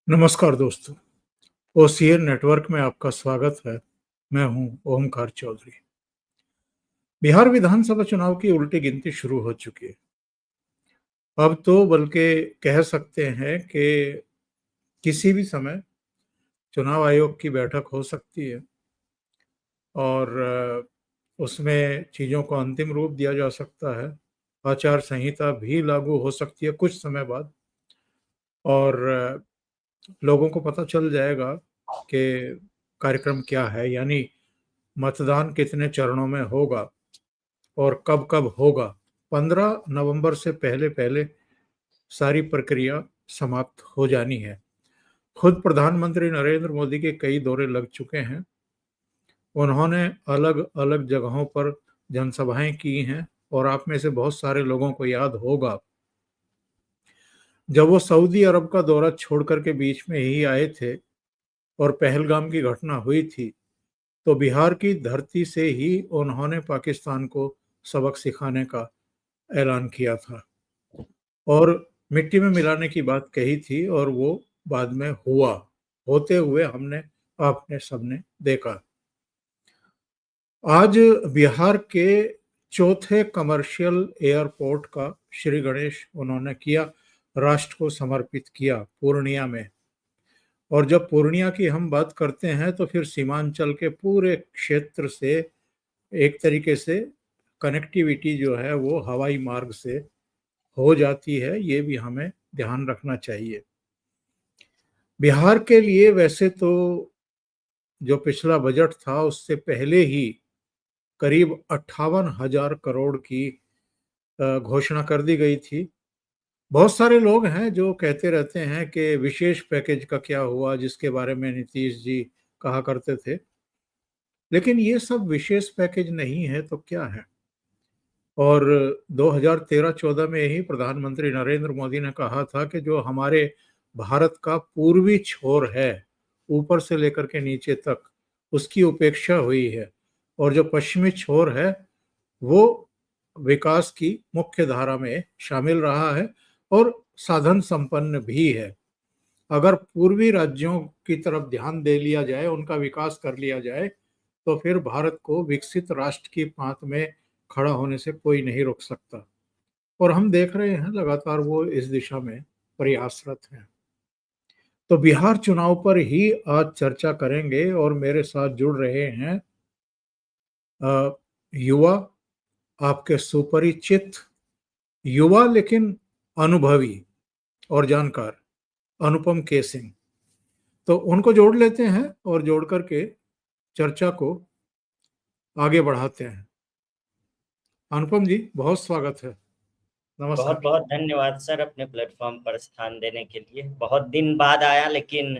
नमस्कार दोस्तों, OCN network में आपका स्वागत है। मैं हूं ओमकार चौधरी। बिहार विधानसभा चुनाव की उल्टी गिनती शुरू हो चुकी है। अब तो बल्कि कह सकते हैं कि किसी भी समय चुनाव आयोग की बैठक हो सकती है और उसमें चीज़ों को अंतिम रूप दिया जा सकता है। आचार संहिता भी लागू हो सकती है कुछ समय बाद और लोगों को पता चल जाएगा कि कार्यक्रम क्या है, यानी मतदान कितने चरणों में होगा और कब-कब होगा। 15 नवंबर से पहले-पहले सारी प्रक्रिया समाप्त हो जानी है। खुद प्रधानमंत्री नरेंद्र मोदी के कई दौरे लग चुके हैं। उन्होंने अलग-अलग जगहों पर जनसभाएँ की हैं और आप में से बहुत सारे लोगों को याद होगा, जब वो सऊदी अरब का दौरा छोड़ कर के बीच में ही आए थे और पहलगाम की घटना हुई थी, तो बिहार की धरती से ही उन्होंने पाकिस्तान को सबक सिखाने का ऐलान किया था और मिट्टी में मिलाने की बात कही थी और वो बाद में हुआ। होते हुए हमने आपने सबने देखा। आज बिहार के चौथे कमर्शियल एयरपोर्ट का श्री गणेश उन्होंने किया, राष्ट्र को समर्पित किया पूर्णिया में। और जब पूर्णिया की हम बात करते हैं तो फिर सीमांचल के पूरे क्षेत्र से एक तरीके से कनेक्टिविटी जो है वो हवाई मार्ग से हो जाती है, ये भी हमें ध्यान रखना चाहिए। बिहार के लिए वैसे तो जो पिछला बजट था उससे पहले ही करीब 58,000 करोड़ की घोषणा कर दी गई थी। बहुत सारे लोग हैं जो कहते रहते हैं कि विशेष पैकेज का क्या हुआ, जिसके बारे में नीतीश जी कहा करते थे। लेकिन ये सब विशेष पैकेज नहीं है तो क्या है? और 2013-14 में ही प्रधानमंत्री नरेंद्र मोदी ने कहा था कि जो हमारे भारत का पूर्वी छोर है, ऊपर से लेकर के नीचे तक, उसकी उपेक्षा हुई है और जो पश्चिमी छोर है, वो विकास की मुख्य धारा में शामिल रहा है और साधन संपन्न भी है। अगर पूर्वी राज्यों की तरफ ध्यान दे लिया जाए, उनका विकास कर लिया जाए, तो फिर भारत को विकसित राष्ट्र की पांत में खड़ा होने से कोई नहीं रोक सकता। और हम देख रहे हैं लगातार वो इस दिशा में प्रयासरत हैं। तो बिहार चुनाव पर ही आज चर्चा करेंगे और मेरे साथ जुड़ रहे हैं अ, युवा, आपके सुपरिचित युवा लेकिन अनुभवी और जानकार अनुपम के सिंह। तो उनको जोड़ लेते हैं और जोड़ करके चर्चा को आगे बढ़ाते हैं। अनुपम जी, बहुत स्वागत है। बहुत नमस्कार। बहुत धन्यवाद सर, अपने प्लेटफॉर्म पर स्थान देने के लिए। बहुत दिन बाद आया, लेकिन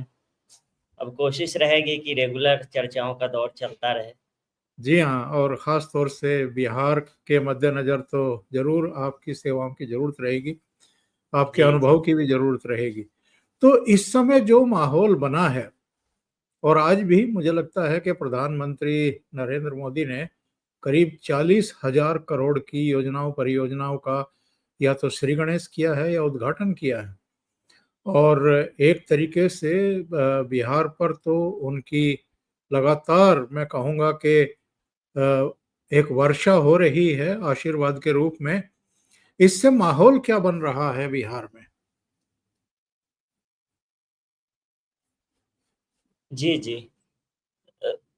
अब कोशिश रहेगी कि रेगुलर चर्चाओं का दौर चलता रहे। जी हाँ, और ख़ास तौर से बिहार के मद्देनज़र तो ज़रूर आपकी सेवाओं की ज़रूरत रहेगी, आपके जी जी अनुभव की भी ज़रूरत रहेगी। तो इस समय जो माहौल बना है और आज भी मुझे लगता है कि प्रधानमंत्री नरेंद्र मोदी ने करीब 40,000 करोड़ की योजनाओं, परियोजनाओं का या तो श्री गणेश किया है या उद्घाटन किया है। और एक तरीके से बिहार पर तो उनकी लगातार मैं कहूँगा कि एक वर्षा हो रही है आशीर्वाद के रूप में। इससे माहौल क्या बन रहा है बिहार में? जी जी।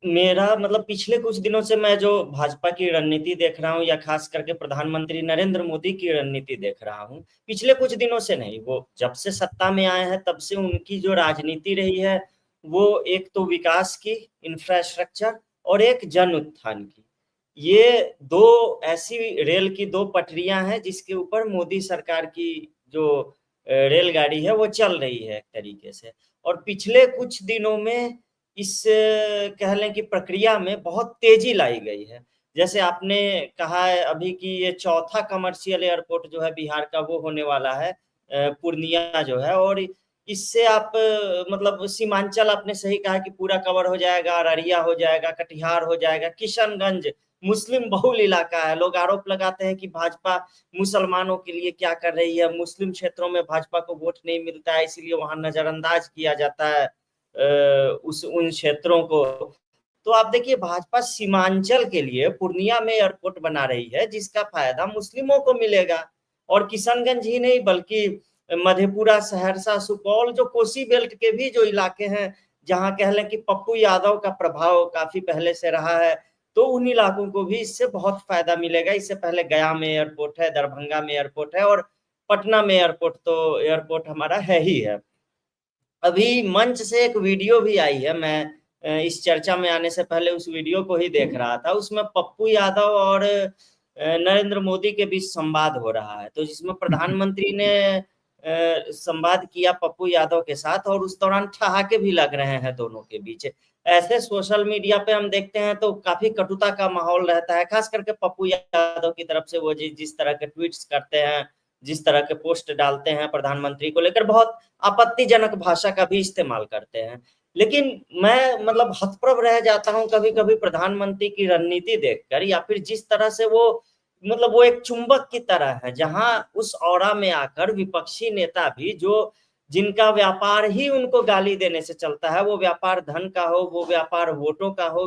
मेरा मतलब पिछले कुछ दिनों से मैं जो भाजपा की रणनीति देख रहा हूँ, या खास करके प्रधानमंत्री नरेंद्र मोदी की रणनीति देख रहा हूँ, पिछले कुछ दिनों से नहीं, वो जब से सत्ता में आए हैं तब से उनकी जो राजनीति रही है, वो एक तो विकास की, इंफ्रास्ट्रक्चर, और एक जन उत्थान की। ये दो ऐसी रेल की दो पटरियां हैं जिसके ऊपर मोदी सरकार की जो रेलगाड़ी है वो चल रही है एक तरीके से। और पिछले कुछ दिनों में इस कह लें कि प्रक्रिया में बहुत तेजी लाई गई है। जैसे आपने कहा है अभी कि ये चौथा कमर्शियल एयरपोर्ट जो है बिहार का वो होने वाला है, पूर्णिया जो है। और इससे आप मतलब सीमांचल आपने सही कहा कि पूरा कवर हो जाएगा, अररिया हो जाएगा, कटिहार हो जाएगा, किशनगंज, मुस्लिम बहुल इलाका है। लोग आरोप लगाते हैं कि भाजपा मुसलमानों के लिए क्या कर रही है, मुस्लिम क्षेत्रों में भाजपा को वोट नहीं मिलता है, इसीलिए वहां नजरअंदाज किया जाता है उन क्षेत्रों को। तो आप देखिए भाजपा सीमांचल के लिए पूर्णिया में एयरपोर्ट बना रही है, जिसका फायदा मुस्लिमों को मिलेगा। और किशनगंज ही नहीं बल्कि मधेपुरा, सहरसा, सुपौल, जो कोसी बेल्ट के भी जो इलाके हैं, जहां कह लें कि पप्पू यादव का प्रभाव काफी पहले से रहा है, तो उन इलाकों को भी इससे बहुत फायदा मिलेगा। इससे पहले गया में एयरपोर्ट है, दरभंगा में एयरपोर्ट है, और पटना में एयरपोर्ट तो एयरपोर्ट हमारा है ही है। अभी मंच से एक वीडियो भी आई है, मैं इस चर्चा में आने से पहले उस वीडियो को ही देख रहा था। उसमें पप्पू यादव और नरेंद्र मोदी के बीच संवाद हो रहा है, तो जिसमें प्रधानमंत्री ने संवाद किया पप्पू यादव के साथ, और उस दौरान ठहाके भी लग रहे हैं दोनों के बीच। ऐसे सोशल मीडिया पे हम देखते हैं तो काफी कटुता का माहौल रहता है, खास करके पप्पू यादव की तरफ से। वो जिस तरह के ट्वीट्स करते हैं, जिस तरह के पोस्ट डालते हैं प्रधानमंत्री को लेकर, बहुत आपत्तिजनक भाषा का भी इस्तेमाल करते हैं। लेकिन मैं मतलब हतप्रभ रह जाता हूं कभी कभी प्रधानमंत्री की रणनीति देखकर, या फिर जिस तरह से वो मतलब वो एक चुंबक की तरह है, जहां उस औरा में आकर विपक्षी नेता भी, जो जिनका व्यापार ही उनको गाली देने से चलता है, वो व्यापार धन का हो, वो व्यापार वोटों का हो,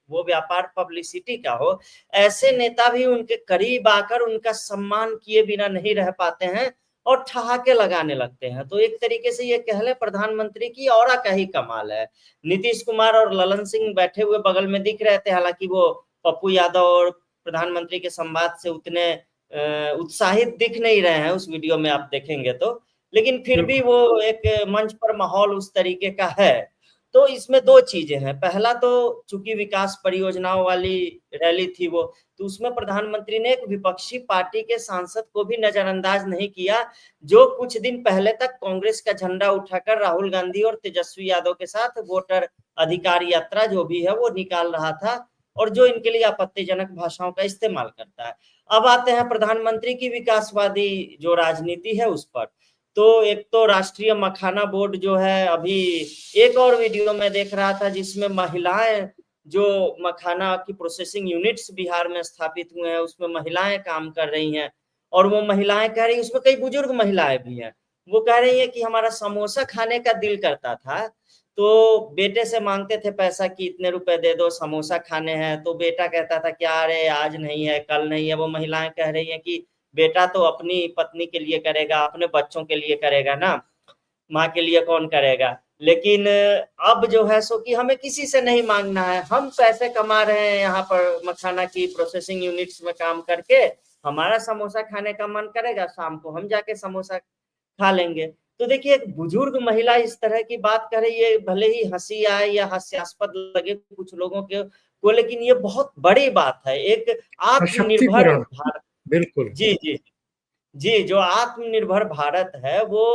वो व्यापार पब्लिसिटी का हो, ऐसे नेता भी उनके करीब आकर उनका सम्मान किए बिना नहीं रह पाते हैं और ठहाके लगाने लगते हैं। तो एक तरीके से ये कह ले प्रधानमंत्री की औरा का ही कमाल है। नीतीश कुमार और ललन सिंह बैठे हुए बगल में दिख रहे थे, हालांकि वो पप्पू यादव और प्रधानमंत्री के संवाद से उतने उत्साहित दिख नहीं रहे हैं उस वीडियो में, आप देखेंगे तो। लेकिन फिर भी वो एक मंच पर माहौल उस तरीके का है। तो इसमें दो चीजें हैं। पहला तो चूंकि विकास परियोजनाओं वाली रैली थी वो, तो उसमें प्रधानमंत्री ने एक विपक्षी पार्टी के सांसद को भी नजरअंदाज नहीं किया, जो कुछ दिन पहले तक कांग्रेस का झंडा उठाकर राहुल गांधी और तेजस्वी यादव के साथ वोटर अधिकार यात्रा जो भी है वो निकाल रहा था, और जो इनके लिए आपत्तिजनक भाषाओं का इस्तेमाल करता है। अब आते हैं प्रधानमंत्री की विकासवादी जो राजनीति है उस पर। तो एक तो राष्ट्रीय मखाना बोर्ड जो है, अभी एक और वीडियो में देख रहा था जिसमें महिलाएं, जो मखाना की प्रोसेसिंग यूनिट्स बिहार में स्थापित हुए हैं, उसमें महिलाएं काम कर रही हैं। और वो महिलाएं कह रही, उसमें कई बुजुर्ग महिलाएं भी हैं, वो कह रही है कि हमारा समोसा खाने का दिल करता था, तो बेटे से मांगते थे पैसा कि इतने रुपए दे दो, समोसा खाने हैं, तो बेटा कहता था क्या अरे आज नहीं है, कल नहीं है। वो महिलाएं कह रही हैं कि बेटा तो अपनी पत्नी के लिए करेगा, अपने बच्चों के लिए करेगा ना, माँ के लिए कौन करेगा। लेकिन अब जो है सो कि हमें किसी से नहीं मांगना है, हम पैसे कमा रहे हैं यहाँ पर मखाना की प्रोसेसिंग यूनिट्स में काम करके, हमारा समोसा खाने का मन करेगा, शाम को हम जाके समोसा खा लेंगे। तो देखिए एक बुजुर्ग महिला इस तरह की बात कर रही है, भले ही हंसी आए या हास्यास्पद लगे कुछ लोगों को, लेकिन ये बहुत बड़ी बात है। एक आत्मनिर्भर सशक्तिकरण, भारत, बिल्कुल। जी जी जी, जो आत्मनिर्भर भारत है वो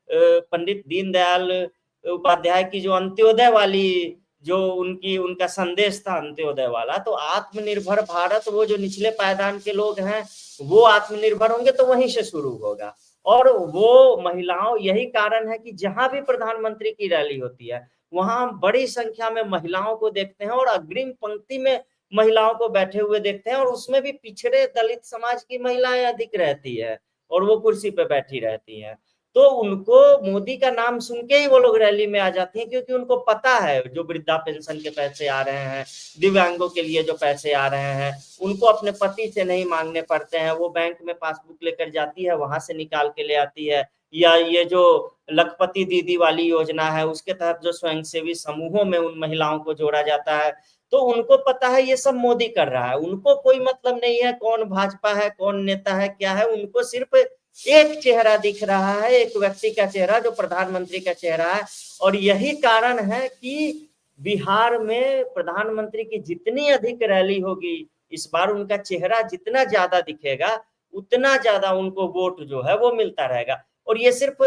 पंडित दीनदयाल उपाध्याय की जो अंत्योदय वाली, जो उनका संदेश था अंत्योदय वाला, तो आत्मनिर्भर भारत, वो जो निचले पायदान के लोग हैं वो आत्मनिर्भर होंगे तो वहीं से शुरू होगा। और वो महिलाओं, यही कारण है कि जहां भी प्रधानमंत्री की रैली होती है वहां हम बड़ी संख्या में महिलाओं को देखते हैं, और अग्रिम पंक्ति में महिलाओं को बैठे हुए देखते हैं, और उसमें भी पिछड़े दलित समाज की महिलाएं अधिक रहती है और वो कुर्सी पे बैठी रहती हैं। तो उनको मोदी का नाम सुन के ही वो लोग रैली में आ जाती हैं, क्योंकि उनको पता है जो वृद्धा पेंशन के पैसे आ रहे हैं, दिव्यांगों के लिए जो पैसे आ रहे हैं, उनको अपने पति से नहीं मांगने पड़ते हैं। वो बैंक में पासबुक लेकर जाती है, वहां से निकाल के ले आती है। या ये जो लखपति दीदी वाली योजना है, उसके तहत जो स्वयंसेवी समूहों में उन महिलाओं को जोड़ा जाता है, तो उनको पता है ये सब मोदी कर रहा है। उनको कोई मतलब नहीं है कौन भाजपा है, कौन नेता है, क्या है। उनको सिर्फ एक चेहरा दिख रहा है, एक व्यक्ति का चेहरा, जो प्रधानमंत्री का चेहरा है। और यही कारण है कि बिहार में प्रधानमंत्री की जितनी अधिक रैली होगी इस बार, उनका चेहरा जितना ज्यादा दिखेगा उतना ज्यादा उनको वोट जो है वो मिलता रहेगा। और ये सिर्फ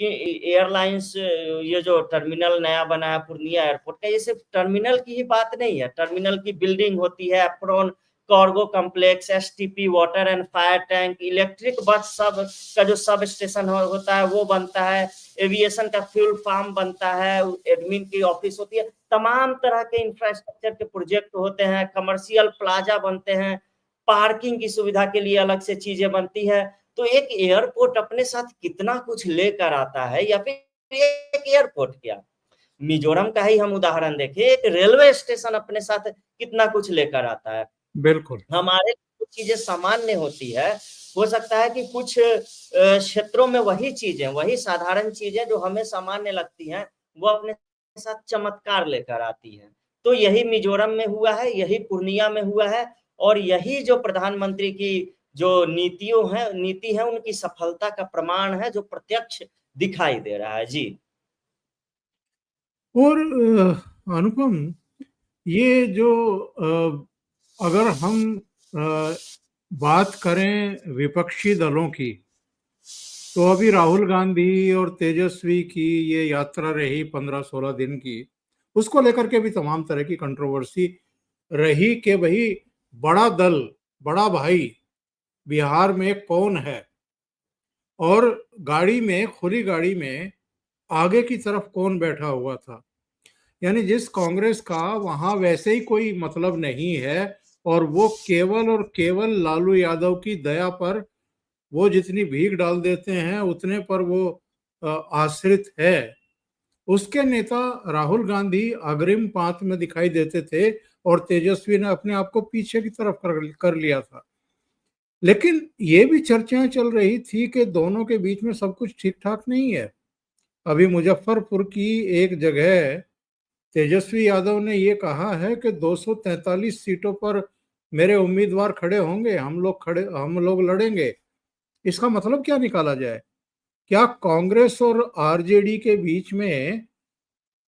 एयरलाइंस, ये जो टर्मिनल नया बना है पूर्णिया एयरपोर्ट का, ये सिर्फ टर्मिनल की ही बात नहीं है। टर्मिनल की बिल्डिंग होती है, apron cargo complex, STP water and fire tank, electric bus सब का जो सब स्टेशन होता है वो बनता है, एविएशन का फ्यूल फार्म बनता है, एडमिन की ऑफिस होती है। तमाम तरह के इंफ्रास्ट्रक्चर के प्रोजेक्ट होते हैं, कमर्शियल प्लाजा बनते हैं, पार्किंग की सुविधा के लिए अलग से चीजें बनती है। तो एक एयरपोर्ट अपने साथ कितना कुछ लेकर आता है, या फिर एक एयरपोर्ट क्या, मिजोरम का ही हम उदाहरण देखें, एक रेलवे स्टेशन अपने साथ कितना कुछ लेकर आता है। बिल्कुल। हमारे कुछ चीजें सामान्य होती है, हो सकता है कि कुछ क्षेत्रों में वही चीजें, वही साधारण चीजें जो हमें सामान्य लगती हैं, वो अपने साथ चमत्कार लेकर आती है। तो यही मिजोरम में हुआ है, यही पूर्णिया में हुआ है, और यही जो प्रधानमंत्री की जो नीति है उनकी सफलता का प्रमाण है, जो प्रत्यक्ष दिखाई दे रहा है। जी। और अनुपम, ये जो अगर हम बात करें विपक्षी दलों की, तो अभी राहुल गांधी और तेजस्वी की ये यात्रा रही 15-16 दिन की, उसको लेकर के भी तमाम तरह की कंट्रोवर्सी रही कि भाई बड़ा दल, बड़ा भाई बिहार में कौन है, और गाड़ी में, खुली गाड़ी में आगे की तरफ कौन बैठा हुआ था। यानी जिस कांग्रेस का वहां वैसे ही कोई मतलब नहीं है, और वो केवल और केवल लालू यादव की दया पर वो जितनी भीख डाल देते हैं उतने पर वो आश्रित है। उसके नेता राहुल गांधी अग्रिम पांत में दिखाई देते थे, और तेजस्वी ने अपने आप को पीछे की तरफ कर लिया था। लेकिन ये भी चर्चाएं चल रही थी कि दोनों के बीच में सब कुछ ठीक ठाक नहीं है। अभी मुजफ्फरपुर की एक जगह तेजस्वी यादव ने ये कहा है कि 243 सीटों पर मेरे उम्मीदवार खड़े होंगे, हम लोग लड़ेंगे। इसका मतलब क्या निकाला जाए? क्या कांग्रेस और आरजेडी के बीच में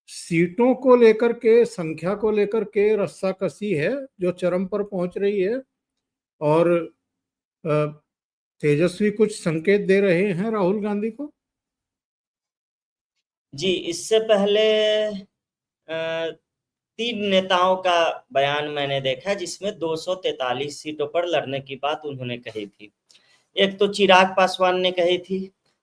सीटों को लेकर के, संख्या को लेकर के रस्साकसी है जो चरम पर पहुंच रही है? और अ, तेजस्वी कुछ संकेत दे रहे हैं राहुल गांधी को? जी, इससे पहले 3 नेताओं का बयान मैंने देखा जिसमें 243 सीटों पर लड़ने की बात उन्होंने कही थी। एक तो चिराग पासवान ने कही थी,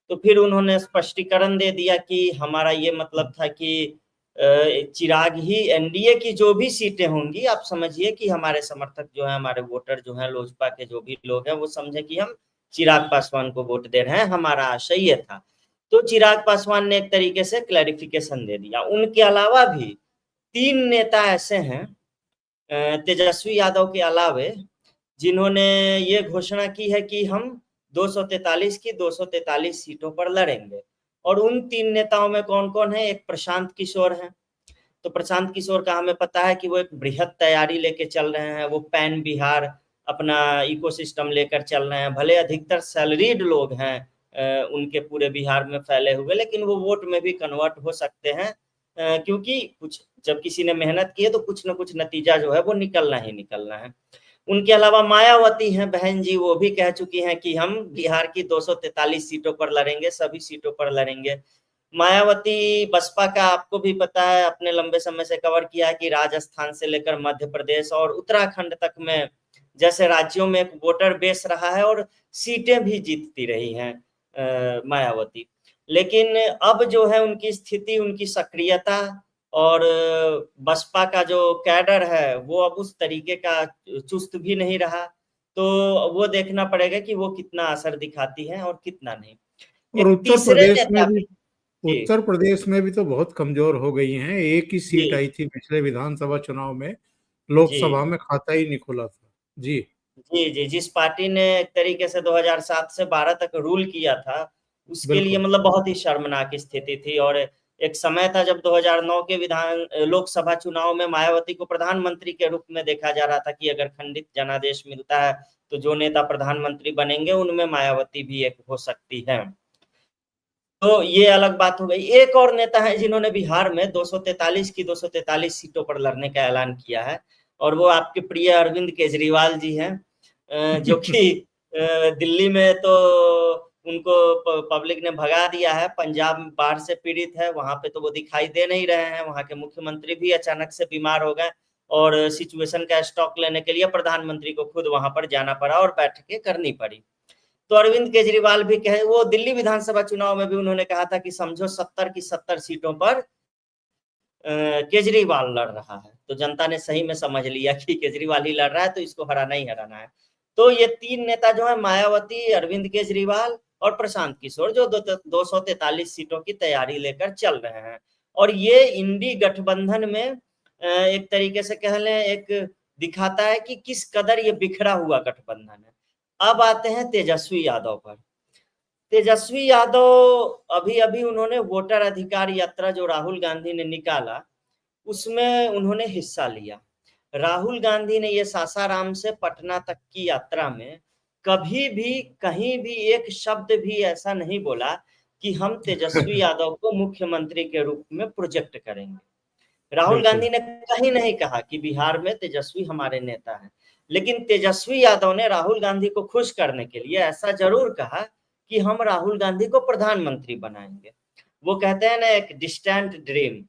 तो फिर उन्होंने स्पष्टीकरण दे दिया कि हमारा ये मतलब था कि चिराग ही एनडीए की जो भी सीटें होंगी, आप समझिए कि हमारे समर्थक जो हैं, हमारे वोटर जो हैं, लोजपा के जो भी लोग हैं, वो समझे कि हम चिराग पासवान को वोट दे रहे हैं, हमारा आशय ये था। तो चिराग पासवान ने एक तरीके से क्लैरिफिकेशन दे दिया। उनके अलावा भी 3 नेता ऐसे हैं तेजस्वी यादव के अलावे, जिन्होंने ये घोषणा की है कि हम 243 की 243 सीटों पर लड़ेंगे। और उन 3 नेताओं में कौन-कौन है? एक प्रशांत किशोर हैं। तो प्रशांत किशोर का हमें पता है कि वो एक बृहद तैयारी लेके चल रहे हैं। वो पैन बिहार अपना इकोसिस्टम लेकर चल रहे हैं। भले अधिकतर सैलरीड लोग हैं उनके पूरे बिहार में फैले हुए, लेकिन वो वोट में भी कन्वर्ट हो सकते हैं, क्योंकि कुछ जब किसी ने मेहनत की है तो कुछ न कुछ नतीजा जो है वो निकलना ही निकलना है। उनके अलावा मायावती हैं बहन जी, वो भी कह चुकी हैं कि हम बिहार की 243 सीटों पर लड़ेंगे, सभी सीटों पर लड़ेंगे। मायावती बसपा का आपको भी पता है, अपने लंबे समय से कवर किया है कि राजस्थान से लेकर मध्य प्रदेश और उत्तराखंड तक में जैसे राज्यों में एक वोटर बेस रहा है, और सीटें भी जीतती रही हैं मायावती। लेकिन अब जो है उनकी स्थिति, उनकी सक्रियता और बसपा का जो कैडर है वो अब उस तरीके का चुस्त भी नहीं रहा। तो वो देखना पड़ेगा कि वो कितना असर दिखाती है और कितना नहीं। और एक तीसरे नेता भी। जी, उत्तर प्रदेश में भी तो बहुत कमजोर हो गई हैं। एक ही सीट जी, आई थी पिछले विधानसभा चुनाव में, जी, लोकसभा में खाता ही नहीं खुला था। जी। जी, जी, जिस पार्टी ने एक तरीके से 2007 से 12 तक रूल किया था, उसके लिए बिल्कुल। मतलब बहुत ही शर्मनाक स्थिति थी। और एक समय था जब 2009 के लोकसभा चुनाव में मायावती को प्रधानमंत्री के रूप में देखा जा रहा था कि अगर खंडित जनादेश मिलता है, तो जो नेता प्रधानमंत्री बनेंगे, उनमें मायावती भी एक हो सकती है। तो ये अलग बात हो गई। एक और नेता है जिन्होंने बिहार में 243 की 243 सीटों पर लड़ने का ऐलान किया है, और वो आपके प्रिय अरविंद केजरीवाल जी हैं, जो कि दिल्ली में तो उनको पब्लिक ने भगा दिया है। पंजाब बाढ़ से पीड़ित है, वहां पे तो वो दिखाई दे नहीं रहे हैं। वहां के मुख्यमंत्री भी अचानक से बीमार हो गए, और सिचुएशन का स्टॉक लेने के लिए प्रधानमंत्री को खुद वहां पर जाना पड़ा और बैठकें करनी पड़ी। तो अरविंद केजरीवाल भी कहे, वो दिल्ली विधानसभा चुनाव में भी उन्होंने कहा था कि समझो 70 की 70 सीटों पर केजरीवाल लड़ रहा है, तो जनता ने सही में समझ लिया कि केजरीवाल ही लड़ रहा है तो इसको हराना ही हराना है। तो ये 3 नेता जो है, मायावती, अरविंद केजरीवाल और प्रशांत किशोर, जो 243 सीटों की तैयारी लेकर चल रहे हैं। और ये इंडी गठबंधन में एक तरीके से कह लें, एक दिखाता है कि किस कदर ये बिखरा हुआ गठबंधन है। अब आते हैं तेजस्वी यादव पर। तेजस्वी यादव अभी उन्होंने वोटर अधिकार यात्रा जो राहुल गांधी ने निकाला, उसमें उन्होंने हिस्सा लिया। राहुल गांधी ने ये सासाराम से पटना तक की यात्रा में कभी भी कहीं भी एक शब्द भी ऐसा नहीं बोला कि हम तेजस्वी यादव को मुख्यमंत्री के रूप में प्रोजेक्ट करेंगे। राहुल बिल्कुल। गांधी ने कहीं नहीं कहा कि बिहार में तेजस्वी हमारे नेता हैं, लेकिन तेजस्वी यादव ने राहुल गांधी को खुश करने के लिए ऐसा जरूर कहा कि हम राहुल गांधी को प्रधानमंत्री बनाएंगे। वो कहते हैं ना, एक डिस्टेंट ड्रीम,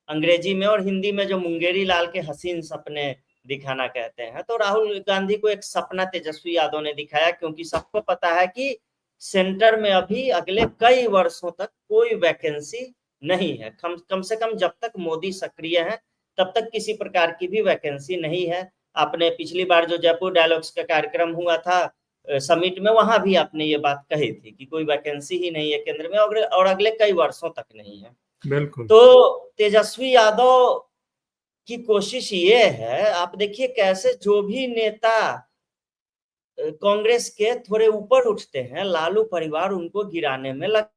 अंग्रेजी में और हिंदी में जो मुंगेरी लाल के हसीन सपने दिखाना कहते हैं, तो राहुल गांधी को एक सपना तेजस्वी यादव ने दिखाया, क्योंकि सबको पता है कि सेंटर में अभी अगले कई वर्षों तक कोई वैकेंसी नहीं है। कम से कम जब तक मोदी सक्रिय है तब तक किसी प्रकार की भी वैकेंसी नहीं है। आपने पिछली बार जो जयपुर डायलॉग्स का कार्यक्रम हुआ था समिट में, वहां भी आपने ये बात कही थी कि कोई वैकेंसी ही नहीं है केंद्र में और अगले कई वर्षों तक नहीं है। बिल्कुल। तो तेजस्वी यादव की कोशिश ये है, आप देखिए कैसे जो भी नेता कांग्रेस के थोड़े ऊपर उठते हैं, लालू परिवार उनको गिराने में लग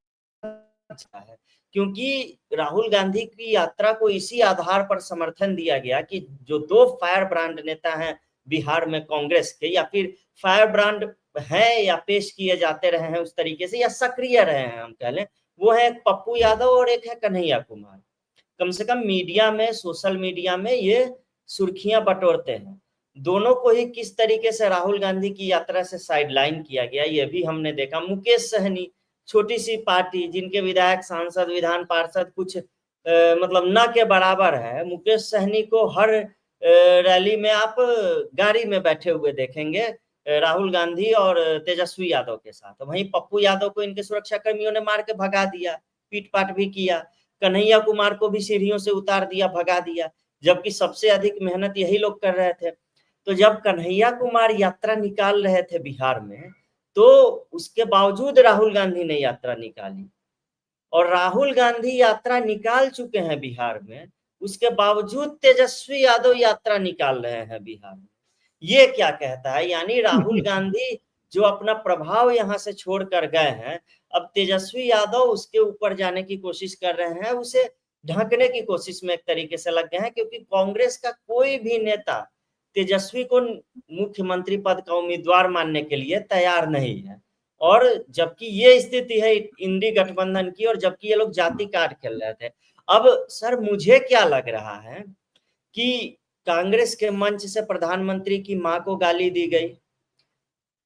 जाता है। क्योंकि राहुल गांधी की यात्रा को इसी आधार पर समर्थन दिया गया कि जो 2 फायर ब्रांड नेता हैं बिहार में कांग्रेस के, या फिर फायर ब्रांड हैं या पेश किए जाते रहे हैं उस तरीके से, या सक्रिय रहे हैं हम कह लें, वो है एक पप्पू यादव और एक है कन्हैया कुमार। कम से कम मीडिया में, सोशल मीडिया में ये सुर्खियां बटोरते हैं। दोनों को ही किस तरीके से राहुल गांधी की यात्रा से साइडलाइन किया गया, ये भी हमने देखा। मुकेश सहनी, छोटी सी पार्टी जिनके विधायक, सांसद, विधान पार्षद कुछ मतलब न के बराबर है, मुकेश सहनी को हर रैली में आप गाड़ी में बैठे हुए देखेंगे राहुल गांधी और तेजस्वी यादव के साथ। वहीं पप्पू यादव को इनके सुरक्षा कर्मियों ने मार के भगा दिया, पीट पाट भी किया। कन्हैया कुमार को भी सीढ़ियों से उतार दिया, भगा दिया, जबकि सबसे अधिक मेहनत यही लोग कर रहे थे। तो जब कन्हैया कुमार यात्रा निकाल रहे थे बिहार में, तो उसके बावजूद राहुल गांधी ने यात्रा निकाली, और राहुल गांधी यात्रा निकाल चुके हैं बिहार में, उसके बावजूद तेजस्वी यादव यात्रा निकाल रहे हैं बिहार में। ये क्या कहता है? यानी राहुल गांधी जो अपना प्रभाव यहाँ से छोड़ कर गए हैं, अब तेजस्वी यादव उसके ऊपर जाने की कोशिश कर रहे हैं, उसे ढकने की कोशिश में एक तरीके से लग गए हैं, क्योंकि कांग्रेस का कोई भी नेता तेजस्वी को मुख्यमंत्री पद का उम्मीदवार मानने के लिए तैयार नहीं है। और जबकि ये स्थिति है इंडी गठबंधन की, और जबकि ये लोग जाति कार्ड खेल रहे थे। अब सर मुझे क्या लग रहा है कि कांग्रेस के मंच से प्रधानमंत्री की मां को गाली दी गई,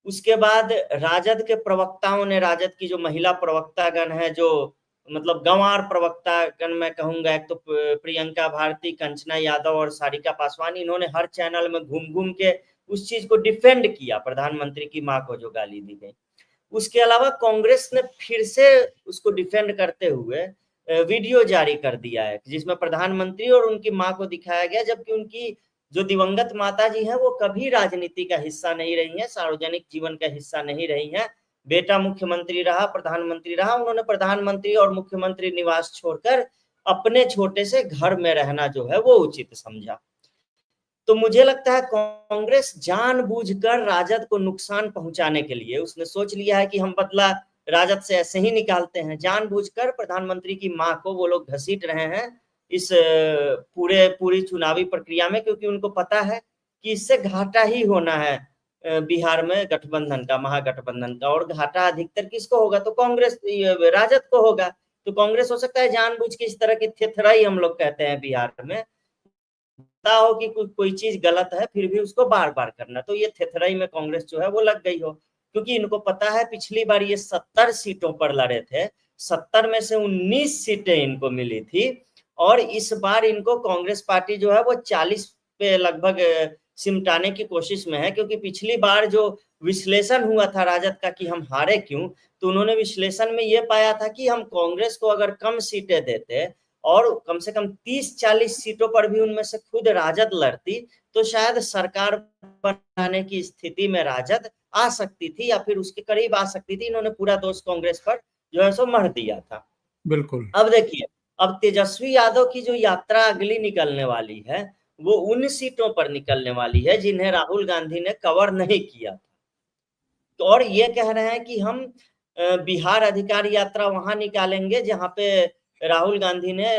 उसके बाद राजद के प्रवक्ताओं ने, राजद की जो महिला प्रवक्तागण है, जो मतलब गंवार प्रवक्तागण मैं कहूंगा, एक तो प्रियंका भारती, कंचना यादव और सारिका पासवान, इन्होंने हर चैनल में घूम घूम के उस चीज को डिफेंड किया, प्रधानमंत्री की मां को जो गाली दी गई। उसके अलावा कांग्रेस ने फिर से उसको डिफेंड करते हुए वीडियो जारी कर दिया है, जिसमें प्रधानमंत्री और उनकी मां को दिखाया गया, जबकि उनकी जो दिवंगत माता जी हैं वो कभी राजनीति का हिस्सा नहीं रही हैं, सार्वजनिक जीवन का हिस्सा नहीं रही हैं। बेटा मुख्यमंत्री रहा, प्रधानमंत्री रहा, उन्होंने प्रधानमंत्री और मुख्यमंत्री निवास छोड़कर अपने छोटे से घर में रहना जो है वो उचित समझा। तो मुझे लगता है कांग्रेस जानबूझकर राजद को नुकसान पहुंचाने के लिए उसने सोच लिया है कि हम बदला राजद से ऐसे ही निकालते हैं। जानबूझकर प्रधानमंत्री की मां को वो लोग घसीट रहे हैं इस पूरी चुनावी प्रक्रिया में, क्योंकि उनको पता है कि इससे घाटा ही होना है बिहार में गठबंधन का, महागठबंधन का। और घाटा अधिकतर किसको होगा? तो कांग्रेस, राजद को होगा। तो कांग्रेस हो सकता है जानबूझ के इस तरह की थेथराई हम लोग कहते हैं बिहार में, पता हो कि कोई चीज गलत है फिर भी उसको बार बार करना, तो ये थेथराई में कांग्रेस जो है वो लग गई हो। क्योंकि इनको पता है पिछली बार ये 70 सीटों पर लड़े थे, 70 में से 19 सीटें इनको मिली थी, और इस बार इनको कांग्रेस पार्टी जो है वो 40 पे लगभग सिमटाने की कोशिश में है। क्योंकि पिछली बार जो विश्लेषण हुआ था राजद का कि हम हारे क्यों, तो उन्होंने विश्लेषण में ये पाया था कि हम कांग्रेस को अगर कम सीटें देते और कम से कम 30-40 सीटों पर भी उनमें से खुद राजद लड़ती तो शायद सरकार बनाने की स्थिति में राजद आ सकती थी या फिर उसके करीब आ सकती थी। इन्होंने पूरा दोष कांग्रेस पर जो है सो मढ़ दिया था। बिल्कुल। अब देखिए, अब तेजस्वी यादव की जो यात्रा अगली निकलने वाली है वो उन सीटों पर निकलने वाली है जिन्हें राहुल गांधी ने कवर नहीं किया था। तो और ये कह रहे हैं कि हम बिहार अधिकार यात्रा वहां निकालेंगे जहां पे राहुल गांधी ने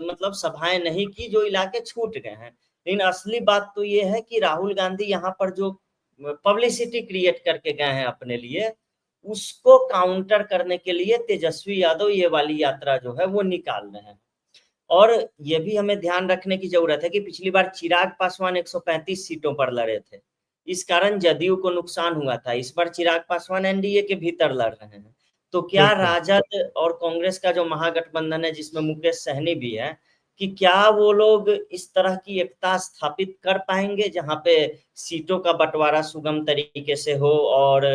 मतलब सभाएं नहीं की, जो इलाके छूट गए हैं। लेकिन असली बात तो ये है कि राहुल गांधी यहाँ पर जो पब्लिसिटी क्रिएट करके गए हैं अपने लिए, उसको काउंटर करने के लिए तेजस्वी यादव ये वाली यात्रा जो है वो निकाल रहे हैं। और ये भी हमें ध्यान रखने की जरूरत है कि पिछली बार चिराग पासवान 135 सीटों पर लड़े थे, इस कारण जदयू को नुकसान हुआ था। इस बार चिराग पासवान एनडीए के भीतर लड़ रहे हैं। तो क्या बिल्कुल। राजद और कांग्रेस का जो महागठबंधन है जिसमें मुकेश सहनी भी है, कि क्या वो लोग इस तरह की एकता स्थापित कर पाएंगे जहां पे सीटों का बंटवारा सुगम तरीके से हो और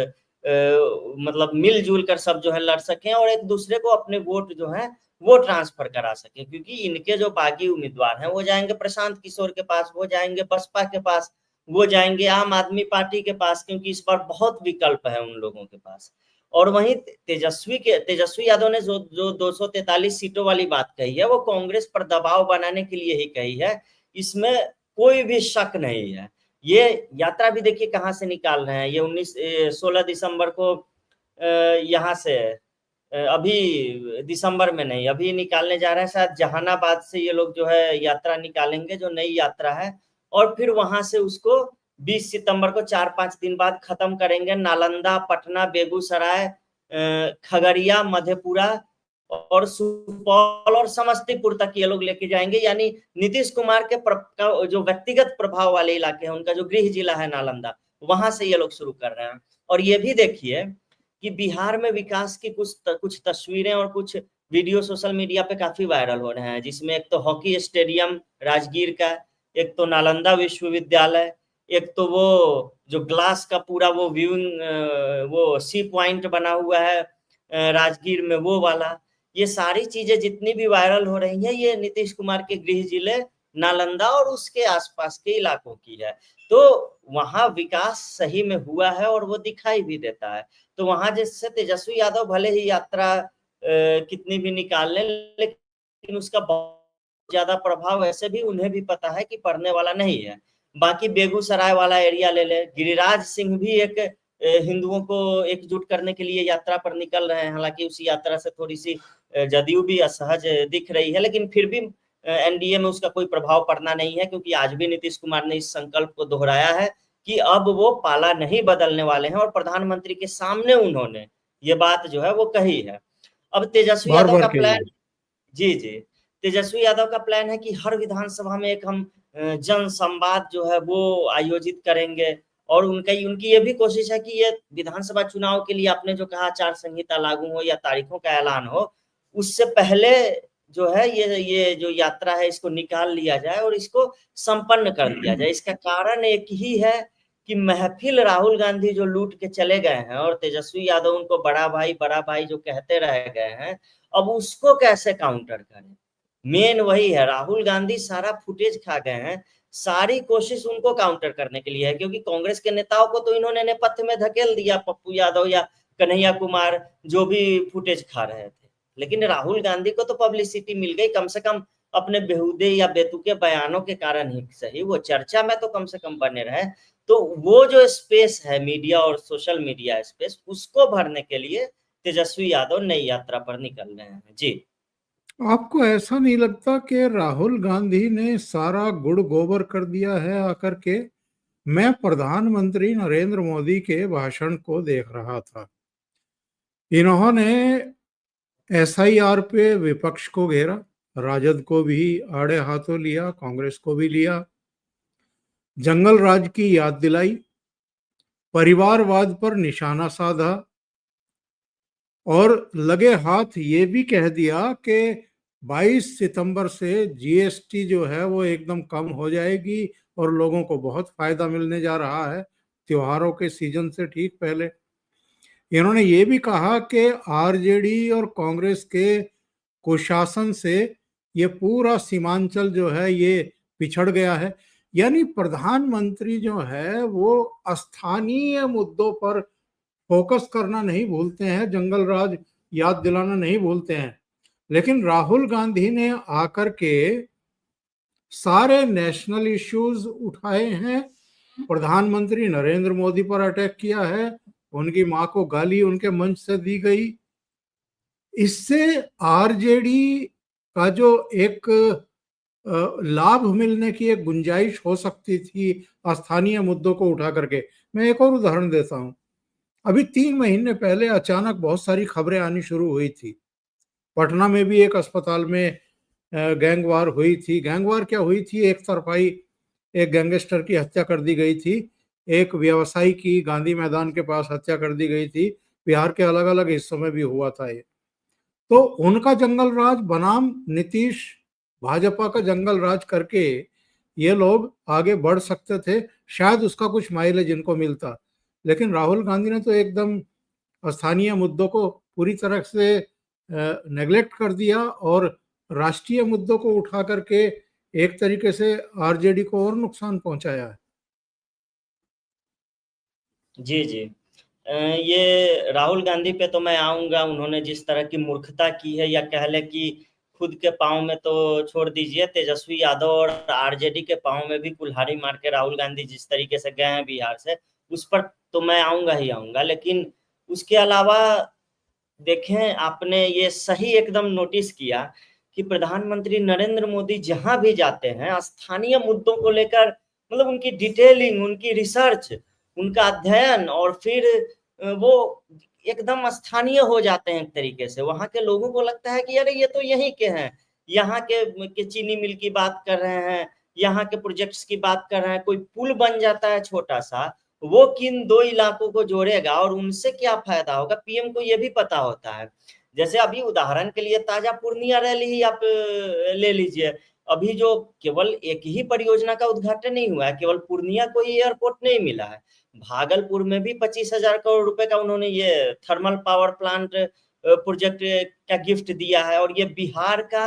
मतलब मिलजुल कर सब जो है लड़ सकें और एक दूसरे को अपने वोट जो है वो ट्रांसफर करा सके। क्योंकि इनके जो बागी उम्मीदवार हैं वो जाएंगे प्रशांत किशोर के पास, वो जाएंगे बसपा के पास, वो जाएंगे आम आदमी पार्टी के पास, क्योंकि इस बार बहुत विकल्प है उन लोगों के पास। और वहीं तेजस्वी यादव ने जो 243 सीटों वाली बात कही है वो कांग्रेस पर दबाव बनाने के लिए ही कही है, इसमें कोई भी शक नहीं है। ये यात्रा भी देखिए कहाँ से निकाल रहे हैं, ये 16 दिसंबर को यहाँ से अभी दिसंबर में नहीं, अभी निकालने जा रहे हैं, शायद जहानाबाद से ये लोग जो है यात्रा निकालेंगे जो नई यात्रा है, और फिर वहां से उसको 20 सितंबर को 4-5 दिन बाद खत्म करेंगे। नालंदा, पटना, बेगूसराय, खगड़िया, मधेपुरा और सुपौल और समस्तीपुर तक ये लोग लेके जाएंगे। यानी नीतीश कुमार का जो व्यक्तिगत प्रभाव वाले इलाके हैं, उनका जो गृह जिला है नालंदा, वहां से ये लोग शुरू कर रहे हैं। और ये भी देखिए कि बिहार में विकास की कुछ तस्वीरें और कुछ वीडियो सोशल मीडिया पे काफी वायरल हो रहे हैं, जिसमें एक तो हॉकी स्टेडियम राजगीर का, एक तो नालंदा विश्वविद्यालय, एक तो वो जो ग्लास का पूरा वो व्यूइंग वो सी पॉइंट बना हुआ है राजगीर में वो वाला। ये सारी चीजें जितनी भी वायरल हो रही हैं ये नीतीश कुमार के गृह जिले नालंदा और उसके आसपास के इलाकों की है। तो वहां विकास सही में हुआ है और वो दिखाई भी देता है। तो वहां जैसे तेजस्वी यादव भले ही यात्रा कितनी भी निकाल लें, लेकिन उसका बहुत ज्यादा प्रभाव वैसे भी उन्हें भी पता है कि पड़ने वाला नहीं है। बाकी बेगूसराय वाला एरिया ले ले, गिरिराज सिंह भी एक हिंदुओं को एकजुट करने के लिए यात्रा पर निकल रहे हैं। हालांकि उसी यात्रा से थोड़ी सी जदयू भी असहज दिख रही है, लेकिन फिर भी एनडीए में उसका कोई प्रभाव पड़ना नहीं है, क्योंकि आज भी नीतीश कुमार ने इस संकल्प को दोहराया है कि अब वो पाला नहीं बदलने वाले हैं, और प्रधानमंत्री के सामने उन्होंने ये बात जो है वो कही है। अब तेजस्वी बार यादव बार का कही है। प्लान, जी जी, तेजस्वी यादव का प्लान है कि हर विधानसभा में एक हम जन संवाद जो है वो आयोजित करेंगे। और उनकी ये भी कोशिश है कि ये विधानसभा चुनाव के लिए आपने जो कहा आचार संहिता लागू हो या तारीखों का ऐलान हो, उससे पहले जो है ये जो यात्रा है इसको निकाल लिया जाए और इसको संपन्न कर दिया जाए। इसका कारण एक ही है कि महफिल राहुल गांधी जो लूट के चले गए हैं और तेजस्वी यादव उनको बड़ा भाई जो कहते रह गए हैं, अब उसको कैसे काउंटर करें। मेन वही है, राहुल गांधी सारा फुटेज खा गए हैं, सारी कोशिश उनको काउंटर करने के लिए है। क्योंकि कांग्रेस के नेताओं को तो इन्होंने नेपथ्य में धकेल दिया, पप्पू यादव या कन्हैया कुमार जो भी फुटेज खा रहे थे। लेकिन राहुल गांधी को तो पब्लिसिटी मिल गई, कम से कम अपने बेहुदे या बेतुके बयानों के कारण ही सही, वो चर्चा में तो कम से कम बने रहे। तो वो जो स्पेस है मीडिया और सोशल मीडिया स्पेस, उसको भरने के लिए तेजस्वी यादव नई यात्रा पर निकल रहे हैं। जी, आपको ऐसा नहीं लगता कि राहुल गांधी ने सारा गुड़ गोबर कर दिया है आकर के? मैं प्रधानमंत्री नरेंद्र मोदी के भाषण को देख रहा था। इन्होंने एसआईआर पे विपक्ष को घेरा, राजद को भी आड़े हाथों लिया, कांग्रेस को भी लिया, जंगल राज की याद दिलाई, परिवारवाद पर निशाना साधा और लगे हाथ ये भी कह दिया कि 22 सितंबर से जीएसटी जो है वो एकदम कम हो जाएगी और लोगों को बहुत फायदा मिलने जा रहा है त्योहारों के सीजन से ठीक पहले। इन्होंने ये भी कहा कि आरजेडी और कांग्रेस के कुशासन से ये पूरा सीमांचल जो है ये पिछड़ गया है। यानी प्रधानमंत्री जो है वो स्थानीय मुद्दों पर फोकस करना नहीं भूलते हैं, जंगल राज याद दिलाना नहीं भूलते हैं, लेकिन राहुल गांधी ने आकर के सारे नेशनल इश्यूज उठाए हैं। प्रधानमंत्री नरेंद्र मोदी पर अटैक किया है, उनकी मां को गाली उनके मंच से दी गई। इससे आरजेडी का जो एक लाभ मिलने की एक गुंजाइश हो सकती थी स्थानीय मुद्दों को उठा करके। मैं एक और उदाहरण देता हूं। अभी 3 महीने पहले अचानक बहुत सारी खबरें आनी शुरू हुई थी। पटना में भी एक अस्पताल में गैंगवार हुई थी। गैंगवार क्या हुई थी, एक तरफाई एक गैंगस्टर की हत्या कर दी गई थी, एक व्यवसायी की गांधी मैदान के पास हत्या कर दी गई थी। बिहार के अलग अलग हिस्सों में भी हुआ था ये। तो उनका जंगल राज बनाम नीतीश भाजपा का जंगल राज करके ये लोग आगे बढ़ सकते थे, शायद उसका कुछ माइलेज इनको मिलता। लेकिन राहुल गांधी ने तो एकदम स्थानीय मुद्दों को पूरी तरह से नेग्लेक्ट कर दिया और राष्ट्रीय मुद्दों को उठा करके एक तरीके से आरजेडी को और नुकसान पहुंचाया है। जी, जी। ये राहुल गांधी पे तो मैं आऊँगा, उन्होंने जिस तरह की मूर्खता की है, या कह लें कि खुद के पाँव में तो छोड़ दीजिए, तेजस्वी यादव और आरजेडी के पाँव में भी कुल्हाड़ी मार के राहुल गांधी जिस तरीके से गए हैं बिहार से, उस पर तो मैं आऊँगा ही आऊँगा। लेकिन उसके अलावा देखें, आपने ये सही एकदम नोटिस किया कि प्रधानमंत्री नरेंद्र मोदी जहाँ भी जाते हैं, स्थानीय मुद्दों को लेकर मतलब उनकी डिटेलिंग, उनकी रिसर्च, उनका अध्ययन, और फिर वो एकदम स्थानीय हो जाते हैं एक तरीके से। वहाँ के लोगों को लगता है कि अरे ये तो यहीं के हैं, यहाँ के चीनी मिल की बात कर रहे हैं, यहाँ के प्रोजेक्ट्स की बात कर रहे हैं। कोई पुल बन जाता है छोटा-सा, वो किन 2 इलाकों को जोड़ेगा और उनसे क्या फ़ायदा होगा, पीएम को ये भी पता होता है। जैसे अभी उदाहरण के लिए ताज़ा पूर्णिया रैली ही आप ले लीजिए। अभी जो केवल एक ही परियोजना का उद्घाटन नहीं हुआ है, केवल पूर्णिया को ही एयरपोर्ट नहीं मिला है। भागलपुर में भी 25,000 करोड़ रुपए का उन्होंने ये थर्मल पावर प्लांट प्रोजेक्ट का गिफ्ट दिया है, और ये बिहार का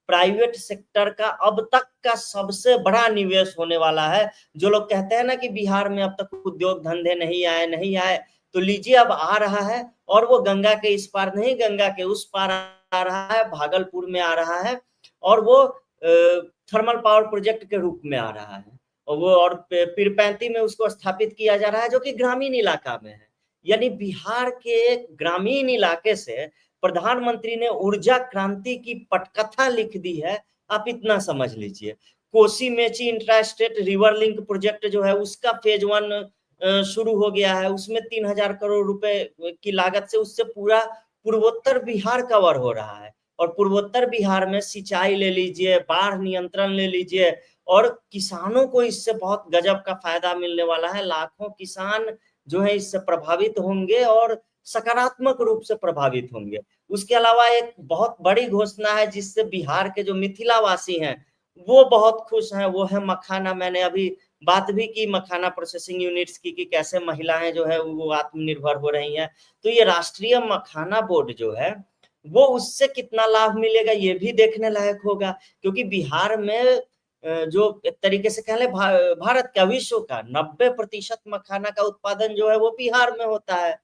प्राइवेट सेक्टर का अब तक का सबसे बड़ा निवेश होने वाला है। जो लोग कहते हैं ना कि बिहार में अब तक उद्योग धंधे नहीं आए, तो लीजिए अब आ रहा है, और वो गंगा के इस पार नहीं, गंगा के उस पार आ रहा है, भागलपुर में आ रहा है, और वो थर्मल पावर प्रोजेक्ट के रूप में आ रहा है। और वो और पीरपैंती में उसको स्थापित किया जा रहा है, जो कि ग्रामीण इलाका में है। यानी बिहार के ग्रामीण इलाके से प्रधानमंत्री ने ऊर्जा क्रांति की पटकथा लिख दी है, आप इतना समझ लीजिए। Kosi Mechi intra state river link project जो है, उसका फेज 1 शुरू हो गया है। उसमें 3,000 करोड़ रुपए की लागत से उससे पूरा पूर्वोत्तर बिहार कवर हो रहा है। और पूर्वोत्तर बिहार में सिंचाई ले लीजिए, बाढ़ नियंत्रण ले लीजिए, और किसानों को इससे बहुत गजब का फायदा मिलने वाला है। लाखों किसान जो है इससे प्रभावित होंगे, और सकारात्मक रूप से प्रभावित होंगे। उसके अलावा एक बहुत बड़ी घोषणा है जिससे बिहार के जो मिथिलावासी हैं वो बहुत खुश हैं, वो है मखाना। मैंने अभी बात भी की मखाना प्रोसेसिंग यूनिट्स की, कि कैसे महिलाएं जो है वो आत्मनिर्भर हो रही हैं। तो ये राष्ट्रीय मखाना बोर्ड जो है, वो उससे कितना लाभ मिलेगा ये भी देखने लायक होगा। क्योंकि बिहार में जो एक तरीके से कह लें भारत का, विश्व का 90% मखाना का उत्पादन जो है वो बिहार में होता है।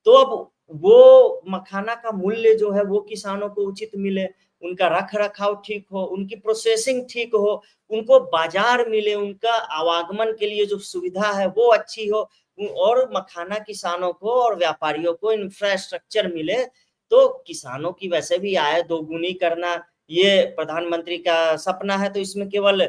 तो अब वो मखाना का मूल्य जो है वो किसानों को उचित मिले, उनका रख-रखाव ठीक हो, उनकी प्रोसेसिंग ठीक हो, उनको बाज़ार मिले, उनका आवागमन के लिए जो सुविधा है वो अच्छी हो, और मखाना किसानों को और व्यापारियों को इंफ्रास्ट्रक्चर मिले, तो किसानों की वैसे भी आय दोगुनी करना ये प्रधानमंत्री का सपना है। तो इसमें केवल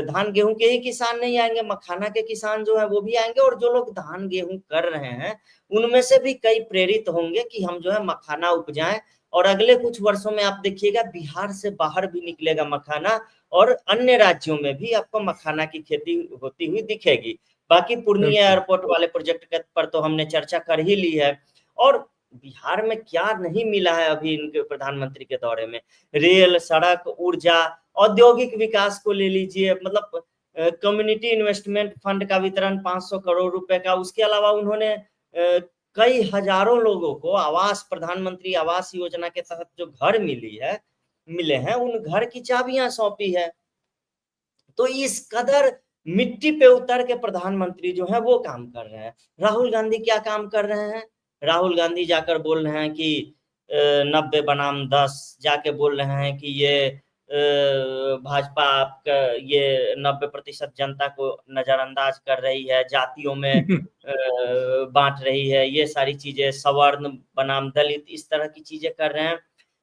धान गेहूँ के ही किसान नहीं आएँगे, मखाना के किसान जो हैं वो भी आएँगे, और जो लोग धान गेहूँ कर रहे हैं उनमें से भी कई प्रेरित होंगे कि हम जो है मखाना उपजाएं। और अगले कुछ वर्षों में आप देखिएगा बिहार से बाहर भी निकलेगा मखाना, और अन्य राज्यों में भी आपको मखाना की खेती होती हुई दिखेगी। बाकी पूर्णिया बिल्कुल। एयरपोर्ट वाले प्रोजेक्ट पर तो हमने चर्चा कर ही ली है। और बिहार में क्या नहीं मिला है अभी इनके प्रधानमंत्री के दौरे में, रेल, सड़क, ऊर्जा, औद्योगिक विकास को ले लीजिए, मतलब कम्युनिटी इन्वेस्टमेंट फंड का वितरण 500 करोड़ रुपए का। उसके अलावा उन्होंने कई हजारों लोगों को आवास, प्रधानमंत्री आवास योजना के तहत जो घर मिली है, मिले हैं उन घर की चाबियां सौंपी है। तो इस कदर मिट्टी पे उतर के प्रधानमंत्री जो है वो काम कर रहे हैं। राहुल गांधी क्या काम कर रहे हैं? राहुल गांधी जाकर बोल रहे हैं कि 90 बनाम 10, जाके बोल रहे हैं कि ये भाजपा आपका ये 90% जनता को नजरअंदाज कर रही है, जातियों में बांट रही है, ये सारी चीजें, सवर्ण बनाम दलित, इस तरह की चीजें कर रहे हैं।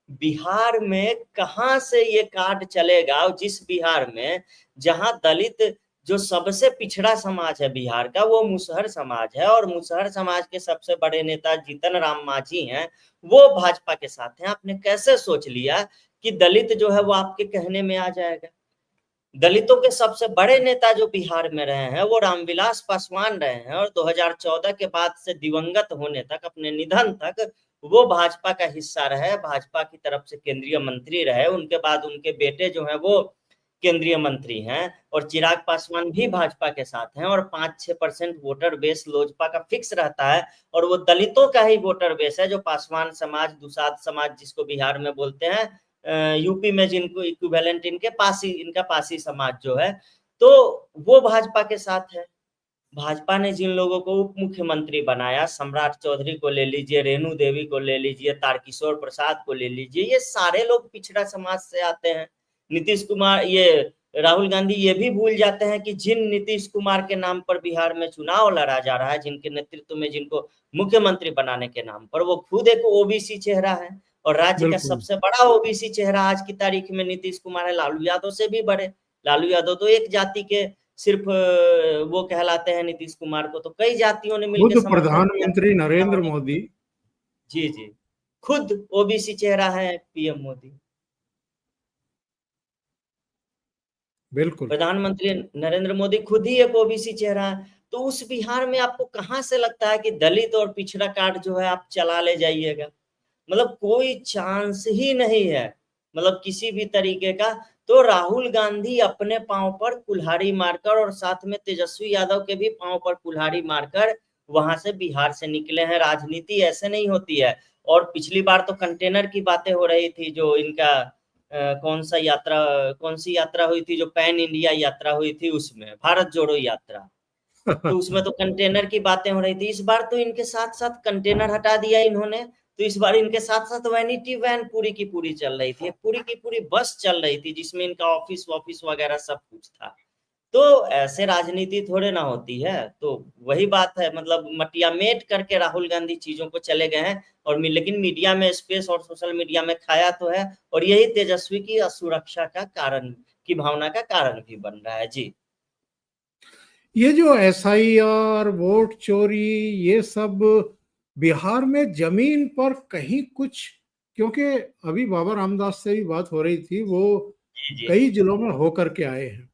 बिहार में कहाँ से ये कार्ड चलेगा? और जिस बिहार में जहां दलित, जो सबसे पिछड़ा समाज है बिहार का, वो मुसहर समाज है, और मुसहर समाज के सबसे बड़े नेता जीतन राम मांझी हैं, वो भाजपा के साथ हैं। आपने कैसे सोच लिया कि दलित जो है वो आपके कहने में आ जाएगा? दलितों के सबसे बड़े नेता जो बिहार में रहे हैं वो रामविलास पासवान रहे हैं, और 2014 के बाद से दिवंगत होने तक, अपने निधन तक, वो भाजपा का हिस्सा रहे, भाजपा की तरफ से केंद्रीय मंत्री रहे। उनके बाद उनके बेटे जो हैं वो केंद्रीय मंत्री हैं, और चिराग पासवान भी भाजपा के साथ हैं, और 5-6% वोटर बेस लोजपा का फिक्स रहता है, और वो दलितों का ही वोटर बेस है, जो पासवान समाज, दुसाध समाज जिसको बिहार में बोलते हैं, यूपी में जिनको इक्विवेलेंट इनके पासी, इनका पासी समाज जो है, तो वो भाजपा के साथ है। भाजपा ने जिन लोगों को उप मुख्यमंत्री बनाया, सम्राट चौधरी को ले लीजिए, रेणु देवी को ले लीजिए, तारकिशोर प्रसाद को ले लीजिए, ये सारे लोग पिछड़ा समाज से आते हैं। नीतीश कुमार, ये राहुल गांधी ये भी भूल जाते हैं कि जिन नीतीश कुमार के नाम पर बिहार में चुनाव लड़ा जा रहा है, जिनके नेतृत्व में, जिनको मुख्यमंत्री बनाने के नाम पर, वो खुद एक ओबीसी चेहरा है, और राज्य का बिल्कुल। सबसे बड़ा ओबीसी चेहरा आज की तारीख में नीतीश कुमार है, लालू यादव से भी बड़े। लालू यादव तो एक जाति के सिर्फ वो कहलाते हैं, नीतीश कुमार को तो कई जातियों ने खुद मिलकर समर्थन किया प्रधानमंत्री नरेंद्र होने। मोदी, जी जी, खुद ओबीसी चेहरा है पीएम मोदी। बिल्कुल। प्रधानमंत्री नरेंद्र मोदी खुद ही एक ओबीसी चेहरा है। तो उस बिहार में आपको कहाँ से लगता है कि दलित और पिछड़ा कार्ड जो है आप चला ले जाइएगा? मतलब कोई चांस ही नहीं है, मतलब किसी भी तरीके का। तो राहुल गांधी अपने पांव पर कुल्हाड़ी मारकर, और साथ में तेजस्वी यादव के भी पांव पर कुल्हाड़ी मारकर वहां से, बिहार से निकले हैं। राजनीति ऐसे नहीं होती है। और पिछली बार तो कंटेनर की बातें हो रही थी, जो इनका कौन सी यात्रा हुई थी, जो पैन इंडिया यात्रा हुई थी, उसमें भारत जोड़ो यात्रा, तो उसमें तो कंटेनर की बातें हो रही थी। इस बार तो इनके साथ साथ कंटेनर हटा दिया इन्होंने, तो इस बार इनके साथ साथ वैनिटी वैन पूरी की पूरी चल रही थी, पूरी की पूरी बस चल रही थी, जिसमें इनका ऑफिस ऑफिस वगैरह सब कुछ था। तो ऐसे राजनीति थोड़े ना होती है। तो वही बात है, मतलब मटियामेट करके राहुल गांधी चीजों को चले गए हैं, और लेकिन मीडिया में स्पेस, और सोशल मीडिया में खाया तो है, और यही तेजस्वी की असुरक्षा का कारण, की भावना का कारण भी बन रहा है। जी ये जो एसआईआर, वोट चोरी, ये सब बिहार में जमीन पर कहीं कुछ, क्योंकि अभी बाबा रामदास से भी बात हो रही थी, वो जी जी कई जिलों में होकर के आए हैं।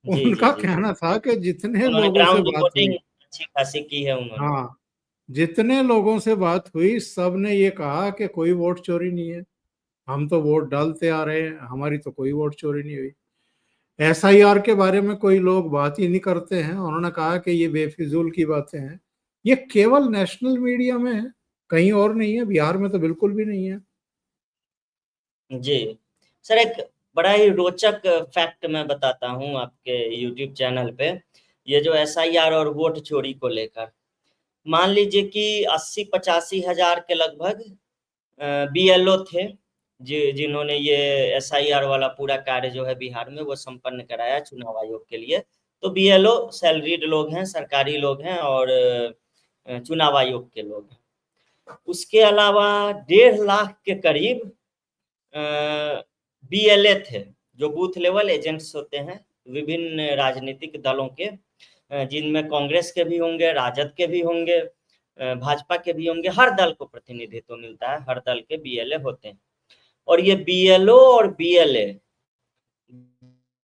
जी जी उनका जी, कहना था कि जितने उन्होंने लोगों से ग्राउंड बात रिपोर्टिंग हुई, अच्छी खासी की है उन्होंने। हाँ, जितने लोगों से बात हुई, सब ने ये कहा कि कोई वोट चोरी नहीं है, हम तो वोट डालते आ रहे हैं, हमारी तो कोई वोट चोरी नहीं हुई। एसआईआर के बारे में कोई लोग बात ही नहीं करते हैं, उन्होंने कहा कि ये बेफिजूल की बातें हैं। ये केवल नेशनल मीडिया में है, कहीं और नहीं है, बिहार में तो बिल्कुल भी नहीं है। जी सर, एक बड़ा ही रोचक फैक्ट मैं बताता हूँ आपके यूट्यूब चैनल पे। ये जो एसआईआर और वोट चोरी को लेकर, मान लीजिए कि 80-85 हजार के लगभग बीएलओ थे, जिन्होंने ये एसआईआर वाला पूरा कार्य जो है बिहार में वो संपन्न कराया चुनाव आयोग के लिए। तो बीएलओ सैलरीड लोग हैं, सरकारी लोग हैं, और चुनाव आयोग के लोग हैं। उसके अलावा 1.5 लाख के करीब बीएलए थे, जो बूथ लेवल एजेंट्स होते हैं विभिन्न राजनीतिक दलों के, जिनमें कांग्रेस के भी होंगे, राजद के भी होंगे, भाजपा के भी होंगे। हर दल को प्रतिनिधित्व मिलता है, हर दल के बीएलए होते हैं। और ये बीएलओ और बीएलए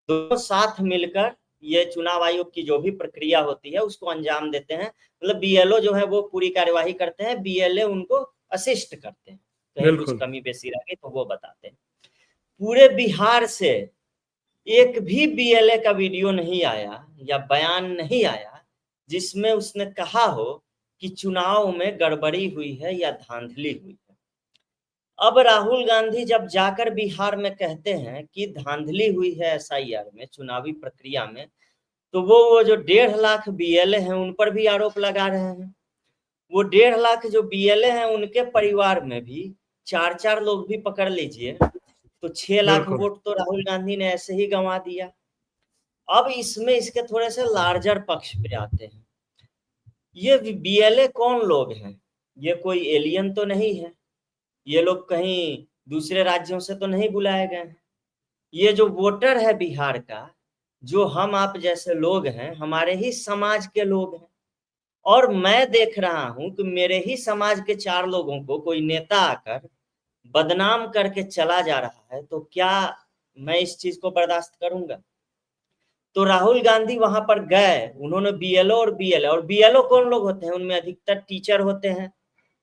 दोनों साथ मिलकर ये चुनाव आयोग की जो भी प्रक्रिया होती है उसको अंजाम देते हैं। मतलब बीएलओ जो है वो पूरी कार्यवाही करते हैं, बीएलए उनको असिस्ट करते हैं, कहीं कुछ बिल्कुल। कमी बेसी रह गई तो वो बताते हैं। पूरे बिहार से एक भी बीएलए का वीडियो नहीं आया या बयान नहीं आया जिसमें उसने कहा हो कि चुनाव में गड़बड़ी हुई है या धांधली हुई है। अब राहुल गांधी जब जाकर बिहार में कहते हैं कि धांधली हुई है एसआईआर में, चुनावी प्रक्रिया में, तो वो जो 1.5 लाख बीएलए हैं उन पर भी आरोप लगा रहे हैं। वो 1.5 लाख जो बीएलए हैं उनके परिवार में भी 4-4 लोग भी पकड़ लीजिए, तो 6 लाख बिल्कुल। वोट तो राहुल गांधी ने ऐसे ही गंवा दिया। अब इसमें इसके थोड़े से लार्जर पक्ष पे आते हैं। ये बीएलए कौन लोग हैं? ये कोई एलियन तो नहीं है, ये लोग कहीं दूसरे राज्यों से तो नहीं बुलाए गए हैं। ये जो वोटर है बिहार का, जो हम आप जैसे लोग हैं, हमारे ही समाज के लोग हैं। और मैं देख रहा हूं कि मेरे ही समाज के 4 लोगों को कोई नेता आकर बदनाम करके चला जा रहा है, तो क्या मैं इस चीज को बर्दाश्त करूंगा? तो राहुल गांधी वहां पर गए, उन्होंने बीएलओ और बीएलओ कौन लोग होते हैं? उनमें अधिकतर टीचर होते हैं,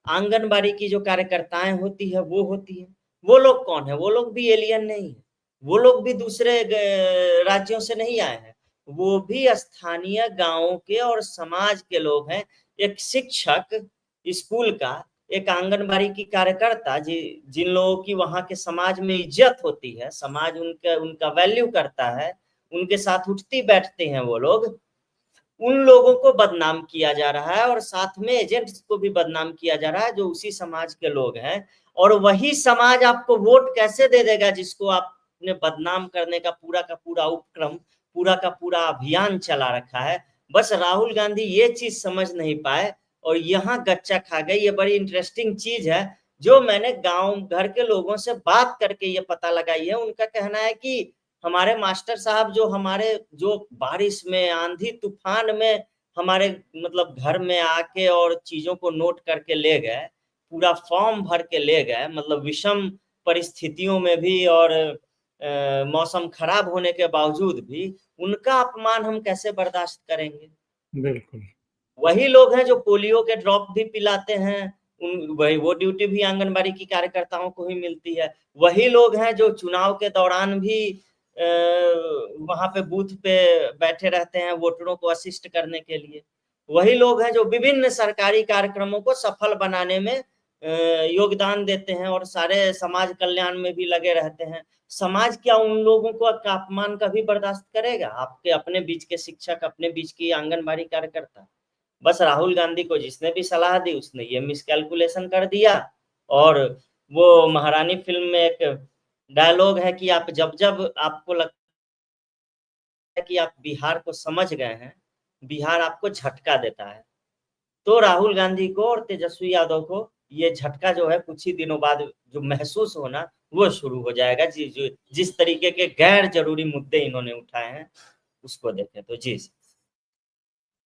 आंगनबाड़ी की जो कार्यकर्ताएं होती है वो होती है। वो लोग कौन है? वो लोग भी एलियन नहीं है, वो लोग भी दूसरे राज्यों से नहीं आए हैं, वो भी स्थानीय गांवों के और समाज के लोग हैं। एक शिक्षक स्कूल का, एक आंगनबाड़ी की कार्यकर्ता, जिन लोगों की वहां के समाज में इज्जत होती है, समाज उनका वैल्यू करता है, उनके साथ उठती बैठते हैं वो लोग, उन लोगों को बदनाम किया जा रहा है और साथ में एजेंट्स को भी बदनाम किया जा रहा है जो उसी समाज के लोग हैं। और वही समाज आपको वोट कैसे दे देगा जिसको आपने बदनाम करने का पूरा उपक्रम, पूरा का पूरा अभियान चला रखा है? बस राहुल गांधी ये चीज समझ नहीं पाए और यहाँ गच्चा खा गए। ये बड़ी इंटरेस्टिंग चीज है जो मैंने गांव घर के लोगों से बात करके ये पता लगाई है। उनका कहना है कि हमारे मास्टर साहब जो बारिश में, आंधी तूफान में हमारे मतलब घर में आके और चीजों को नोट करके ले गए, पूरा फॉर्म भर के ले गए, मतलब विषम परिस्थितियों में भी और मौसम खराब होने के बावजूद भी उनका अपमान हम कैसे बर्दाश्त करेंगे? बिल्कुल। वही लोग हैं जो पोलियो के ड्रॉप भी पिलाते हैं, वही वो ड्यूटी भी आंगनबाड़ी की कार्यकर्ताओं को ही मिलती है। वही लोग हैं जो चुनाव के दौरान भी वहां पे बूथ पे बैठे रहते हैं वोटरों को असिस्ट करने के लिए। वही लोग हैं जो विभिन्न सरकारी कार्यक्रमों को सफल बनाने में योगदान देते हैं और सारे समाज कल्याण में भी लगे रहते हैं। समाज क्या उन लोगों को का अपमान कभी बर्दाश्त करेगा? आपके अपने बीच के शिक्षक, अपने बीच की आंगनबाड़ी कार्यकर्ता। बस राहुल गांधी को जिसने भी सलाह दी उसने ये मिसकैलकुलेशन कर दिया। और वो महारानी फिल्म में एक डायलॉग है कि आप जब जब आपको लगता है कि आप बिहार को समझ गए हैं, बिहार आपको झटका देता है। तो राहुल गांधी को और तेजस्वी यादव को ये झटका जो है कुछ ही दिनों बाद जो महसूस होना वो शुरू हो जाएगा। जिस तरीके के गैर जरूरी मुद्दे इन्होंने उठाए हैं उसको देखें तो। जी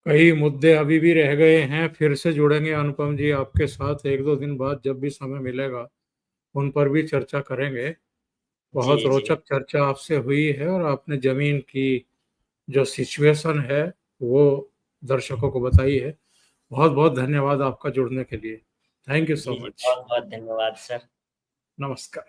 कई मुद्दे अभी भी रह गए हैं, फिर से जुड़ेंगे अनुपम जी आपके साथ 1-2 दिन बाद, जब भी समय मिलेगा उन पर भी चर्चा करेंगे। बहुत जी जी रोचक चर्चा आपसे हुई है और आपने जमीन की जो सिचुएशन है वो दर्शकों को बताई है। बहुत बहुत धन्यवाद आपका जुड़ने के लिए। Thank you ji so ji, much. बहुत बहुत धन्यवाद सर। नमस्कार।